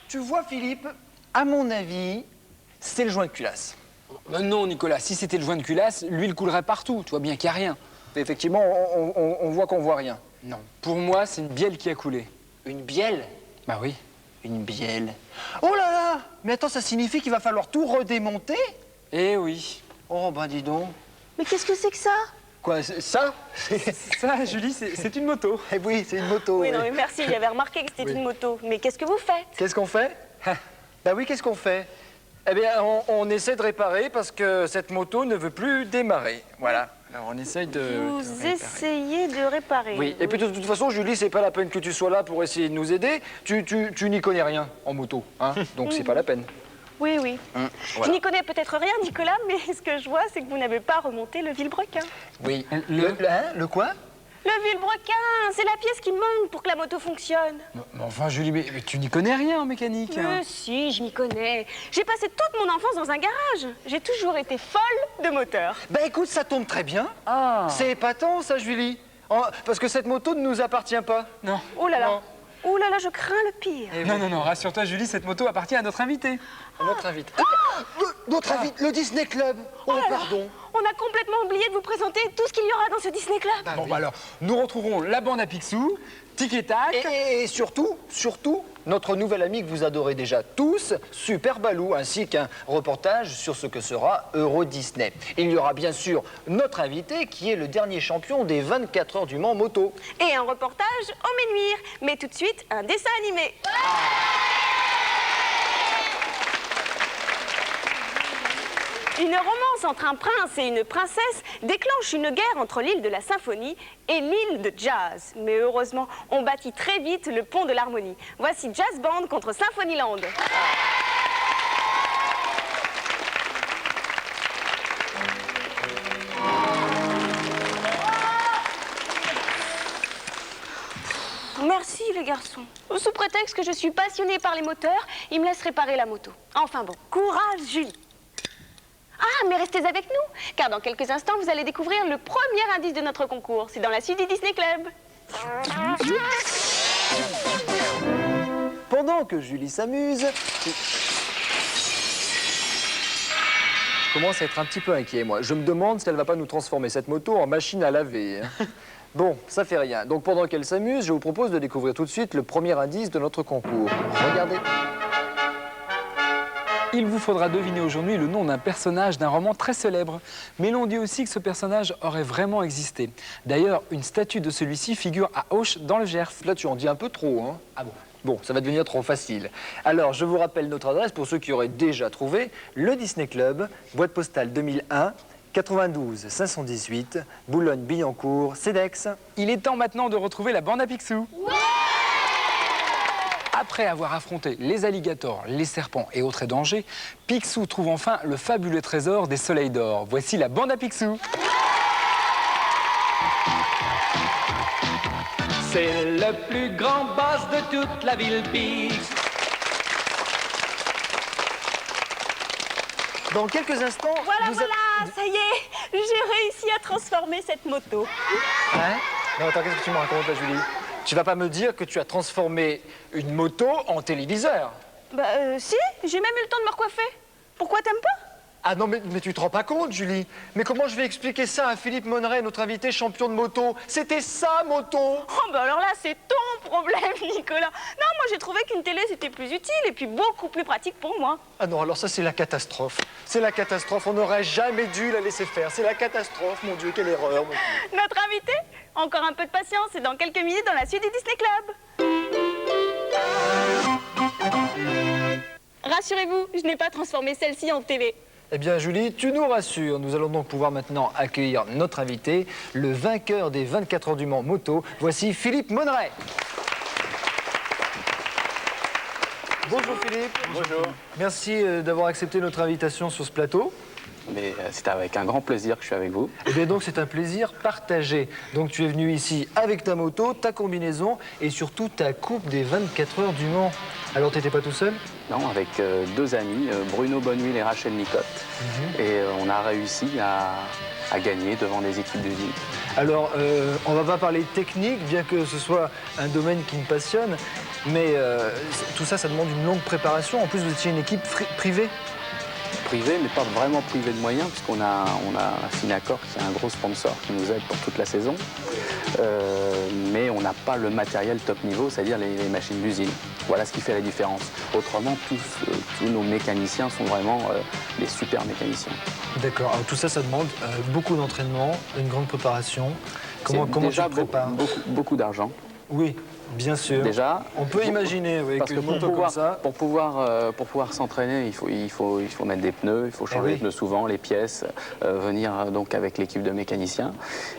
Tu vois, Philippe, à mon avis, c'est le joint de culasse. Non, Nicolas, si c'était le joint de culasse, l'huile coulerait partout. Tu vois bien qu'il n'y a rien. Effectivement, on voit qu'on voit rien. Non, pour moi, c'est une bielle qui a coulé. Une bielle? Bah oui. Une bielle. Oh là là! Mais attends, ça signifie qu'il va falloir tout redémonter? Eh oui. Oh, ben dis donc. Mais qu'est-ce que c'est que ça? Quoi, ça? Ça, Julie, c'est une moto. Eh oui, c'est une moto. Oui, non, mais merci, j'avais remarqué que c'était une moto. Mais qu'est-ce que vous faites? Qu'est-ce qu'on fait? Bah oui, qu'est-ce qu'on fait? Eh bien, on essaie de réparer parce que cette moto ne veut plus démarrer. Voilà. Alors, on essaye de Vous essayez de réparer. Oui, et puis de toute façon, Julie, c'est pas la peine que tu sois là pour essayer de nous aider. Tu n'y connais rien en moto, hein? Donc c'est pas la peine. Oui, oui. Voilà. Je n'y connais peut-être rien, Nicolas, mais ce que je vois, c'est que vous n'avez pas remonté le vilebrequin. Oui. Le quoi? Le vilebrequin, c'est la pièce qui manque pour que la moto fonctionne. Mais enfin, Julie, mais tu n'y connais rien en mécanique. Hein. Mais si, je m'y connais. J'ai passé toute mon enfance dans un garage. J'ai toujours été folle de moteur. Bah écoute, ça tombe très bien. Ah. C'est épatant, ça, Julie. Parce que cette moto ne nous appartient pas. Non. Oh là là. Non. Oh là là, je crains le pire. Non, rassure-toi, Julie, cette moto appartient à notre invité. Notre invité. Notre invité, le Disney Club. Oh, pardon. On a complètement oublié de vous présenter tout ce qu'il y aura dans ce Disney Club. Bon, bah alors, nous retrouverons la bande à Picsou, Tic et Tac. Et surtout, notre nouvel ami que vous adorez déjà tous, Super Balou, ainsi qu'un reportage sur ce que sera Euro Disney. Il y aura bien sûr notre invité qui est le dernier champion des 24 heures du Mans moto. Et un reportage au Ménuire. Mais tout de suite, un dessin animé. Une romance entre un prince et une princesse déclenche une guerre entre l'île de la symphonie et l'île de jazz. Mais heureusement, on bâtit très vite le pont de l'harmonie. Voici Jazz Band contre Symphonyland. Merci les garçons. Sous prétexte que je suis passionnée par les moteurs, ils me laissent réparer la moto. Enfin bon, courage Julie. Ah, mais restez avec nous, car dans quelques instants, vous allez découvrir le premier indice de notre concours. C'est dans la suite du Disney Club. Pendant que Julie s'amuse, je commence à être un petit peu inquiet, moi. Je me demande si elle va pas nous transformer cette moto en machine à laver. Hein. Bon, ça fait rien. Donc pendant qu'elle s'amuse, je vous propose de découvrir tout de suite le premier indice de notre concours. Regardez. Il vous faudra deviner aujourd'hui le nom d'un personnage d'un roman très célèbre. Mais l'on dit aussi que ce personnage aurait vraiment existé. D'ailleurs, une statue de celui-ci figure à Auch dans le Gers. Là, tu en dis un peu trop, hein? Ah bon? Bon, ça va devenir trop facile. Alors, je vous rappelle notre adresse pour ceux qui auraient déjà trouvé. Le Disney Club, boîte postale 2001, 92 518, Boulogne-Billancourt, CEDEX. Il est temps maintenant de retrouver la bande à Picsou. Ouais! Après avoir affronté les alligators, les serpents et autres dangers, Picsou trouve enfin le fabuleux trésor des soleils d'or. Voici la bande à Picsou. C'est le plus grand boss de toute la ville Pix. Dans quelques instants... Voilà, ça y est, j'ai réussi à transformer cette moto. Hein? Non, attends, qu'est-ce que tu me racontes, là, Julie? Tu vas pas me dire que tu as transformé une moto en téléviseur? Bah, si, j'ai même eu le temps de me recoiffer. Pourquoi t'aimes pas? Ah non, mais tu te rends pas compte, Julie? Mais comment je vais expliquer ça à Philippe Monneret, notre invité champion de moto? C'était sa moto! Oh, bah alors là, c'est ton problème, Nicolas. Non, moi, j'ai trouvé qu'une télé, c'était plus utile et puis beaucoup plus pratique pour moi. Ah non, alors ça, c'est la catastrophe. C'est la catastrophe. On n'aurait jamais dû la laisser faire. C'est la catastrophe, mon Dieu, quelle erreur, mon Dieu. Notre invité? Encore un peu de patience et dans quelques minutes dans la suite du Disney Club. Rassurez-vous, je n'ai pas transformé celle-ci en télé. Eh bien, Julie, tu nous rassures. Nous allons donc pouvoir maintenant accueillir notre invité, le vainqueur des 24 heures du Mans moto. Voici Philippe Monneret. Bonjour Philippe. Bonjour. Merci d'avoir accepté notre invitation sur ce plateau. Mais c'est avec un grand plaisir que je suis avec vous. Et bien donc c'est un plaisir partagé. Donc tu es venu ici avec ta moto, ta combinaison et surtout ta coupe des 24 heures du Mans. Alors tu n'étais pas tout seul? Non, avec deux amis, Bruno Bonnehuile et Rachel Nicotte. Et on a réussi à gagner devant des équipes d'usine. Alors on va pas parler technique, bien que ce soit un domaine qui me passionne, mais tout ça, ça demande une longue préparation. En plus vous étiez une équipe privée. Privé, mais pas vraiment privé de moyens, puisqu'on a Finacor, qui est un gros sponsor qui nous aide pour toute la saison. Mais on n'a pas le matériel top niveau, c'est-à-dire les machines d'usine. Voilà ce qui fait la différence. Autrement, tous nos mécaniciens sont vraiment des super mécaniciens. D'accord. Alors tout ça, ça demande beaucoup d'entraînement, une grande préparation. Comment tu te prépares? Beaucoup d'argent. Oui, bien sûr. Déjà, on peut imaginer, oui, parce que une moto comme ça. pour pouvoir s'entraîner, il faut mettre des pneus, il faut changer les pneus souvent, les pièces, venir donc avec l'équipe de mécaniciens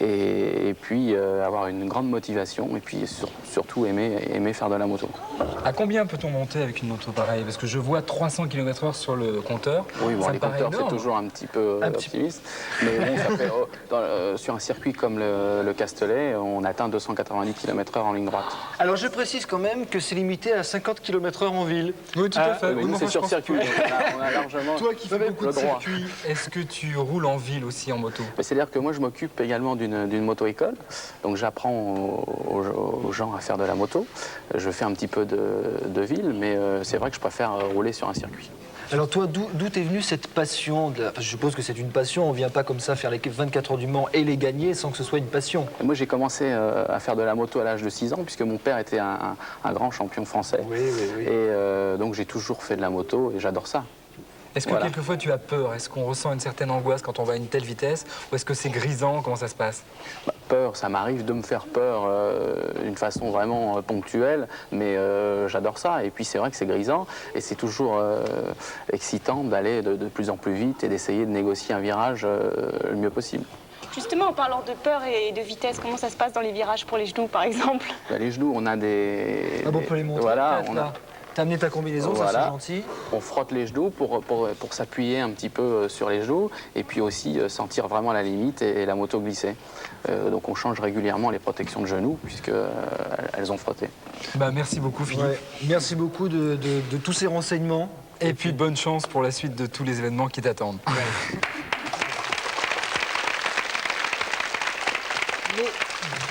et puis avoir une grande motivation et puis surtout aimer faire de la moto. À combien peut-on monter avec une moto pareille? Parce que je vois 300 km/h sur le compteur. Oui, bon, ça les me paraît compteurs, c'est énorme. toujours un petit peu optimiste. Mais bon, ça fait, sur un circuit comme le Castellet, on atteint 290 km/h en ligne droite. Alors je précise quand même que c'est limité à 50 km/h en ville. Oui, tout à fait. Oui, nous, c'est sur circuit. On a largement Toi qui fais beaucoup de droit. circuits, est-ce que tu roules en ville aussi en moto? C'est-à-dire que moi, je m'occupe également d'une moto-école. Donc, j'apprends aux gens à faire de la moto. Je fais un petit peu de ville, mais c'est vrai que je préfère rouler sur un circuit. Alors toi, d'où t'es venue cette passion enfin, je suppose que c'est une passion, on ne vient pas comme ça faire les 24 heures du Mans et les gagner sans que ce soit une passion. Et moi, j'ai commencé à faire de la moto à l'âge de 6 ans, puisque mon père était un grand champion français. Oui. Et donc, j'ai toujours fait de la moto et j'adore ça. Est-ce que quelquefois tu as peur? Est-ce qu'on ressent une certaine angoisse quand on va à une telle vitesse? Ou est-ce que c'est grisant? Comment ça se passe? Peur, ça m'arrive de me faire peur d'une façon vraiment ponctuelle, mais j'adore ça. Et puis c'est vrai que c'est grisant et c'est toujours excitant d'aller de plus en plus vite et d'essayer de négocier un virage le mieux possible. Justement, en parlant de peur et de vitesse, comment ça se passe dans les virages pour les genoux, par exemple? Les genoux, on a des... Ah bon, on peut les montrer. Voilà, T'as amené ta combinaison, voilà. Ça c'est gentil. On frotte les genoux pour s'appuyer un petit peu sur les genoux et puis aussi sentir vraiment la limite et la moto glisser. Donc on change régulièrement les protections de genoux puisqu'elles ont frotté. Merci beaucoup Philippe. Ouais. Merci beaucoup de tous ces renseignements. Et puis bonne chance pour la suite de tous les événements qui t'attendent. Ouais. Mais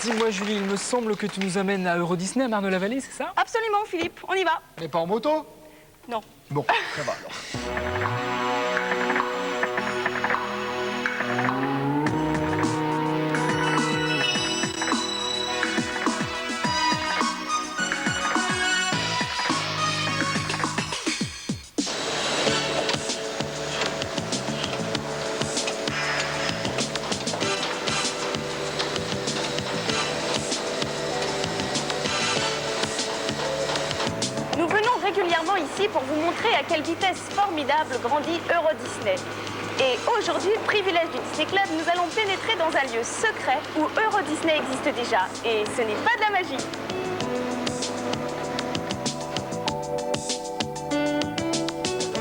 dis-moi Julie, il me semble que tu nous amènes à Euro Disney à Marne-la-Vallée, c'est ça? Absolument, Philippe, on y va. Mais pas en moto? Non. Bon, ça va alors. Nous venons régulièrement ici pour vous montrer à quelle vitesse formidable grandit Euro Disney. Et aujourd'hui, privilège du Disney Club, nous allons pénétrer dans un lieu secret où Euro Disney existe déjà. Et ce n'est pas de la magie.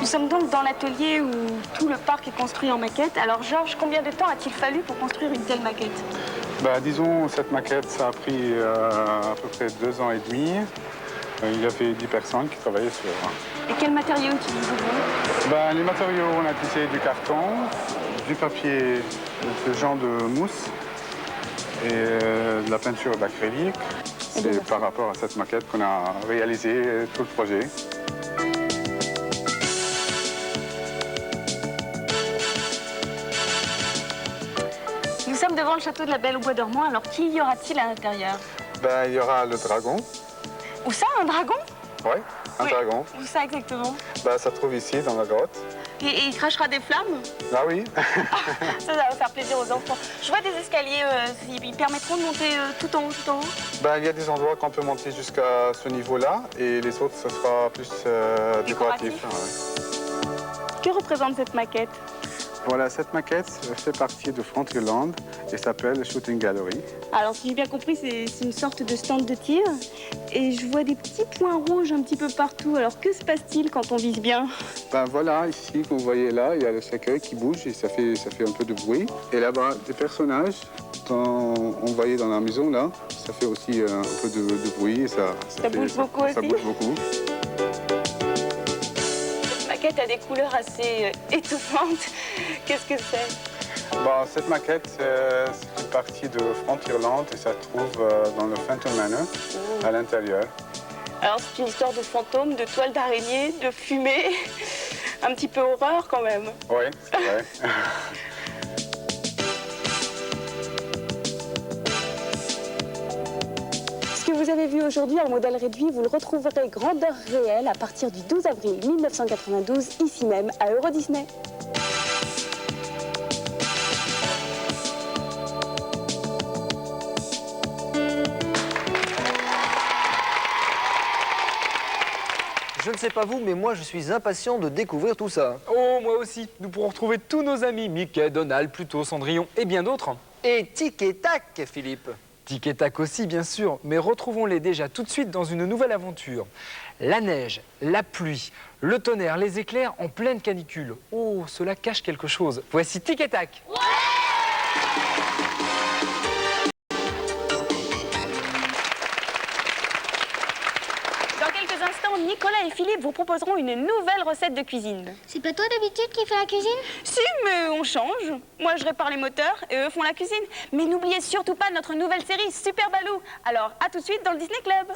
Nous sommes donc dans l'atelier où tout le parc est construit en maquette. Alors Georges, combien de temps a-t-il fallu pour construire une telle maquette? Disons, cette maquette, ça a pris à peu près 2 ans et demi. Il y avait 10 personnes qui travaillaient sur... Et quels matériaux utilisez-vous? Les matériaux, on a tissé du carton, du papier, ce genre de mousse et de la peinture d'acrylique. C'est par rapport à cette maquette qu'on a réalisé tout le projet. Nous sommes devant le château de la Belle au Bois dormant. Alors, qui y aura-t-il à l'intérieur? Il y aura le dragon. Où ça, un dragon? Oui, un dragon. Où ça exactement? Ça se trouve ici, dans la grotte. Et il crachera des flammes? Ah oui. Ça va faire plaisir aux enfants. Je vois des escaliers, ils permettront de monter tout en haut, Il y a des endroits qu'on peut monter jusqu'à ce niveau-là et les autres, ce sera plus décoratif. Que représente cette maquette? Voilà, cette maquette fait partie de Frontierland et s'appelle Shooting Gallery. Alors, si j'ai bien compris, c'est une sorte de stand de tir. Et je vois des petits points rouges un petit peu partout. Alors, que se passe-t-il quand on vise bien? Ben voilà, ici, que vous voyez là, il y a le cercueil qui bouge et ça fait un peu de bruit. Et là-bas, des personnages, on voyait dans la maison là, ça fait aussi un peu de bruit. Et ça bouge beaucoup ça aussi. bouge beaucoup. La maquette a des couleurs assez étouffantes. Qu'est-ce que c'est? Bon, cette maquette, c'est une partie de Frontierland et ça se trouve dans le Phantom Manor, à l'intérieur. Alors, c'est une histoire de fantômes, de toiles d'araignée, de fumée. Un petit peu horreur quand même. Oui, c'est vrai. Ce que vous avez vu aujourd'hui en modèle réduit, vous le retrouverez grandeur réelle à partir du 12 avril 1992, ici même, à Euro Disney. Je ne sais pas vous, mais moi je suis impatient de découvrir tout ça. Oh, moi aussi. Nous pourrons retrouver tous nos amis, Mickey, Donald, Pluto, Cendrillon et bien d'autres. Et tic et tac, Philippe. Tic et tac aussi, bien sûr, mais retrouvons-les déjà tout de suite dans une nouvelle aventure. La neige, la pluie, le tonnerre, les éclairs en pleine canicule. Oh, cela cache quelque chose. Voici Tic et tac. Dans quelques instants, Nicolas et Philippe vous proposeront une nouvelle recette de cuisine. C'est pas toi d'habitude qui fais la cuisine? Si, mais on change. Moi, je répare les moteurs et eux font la cuisine. Mais n'oubliez surtout pas notre nouvelle série Super Baloo. Alors, à tout de suite dans le Disney Club.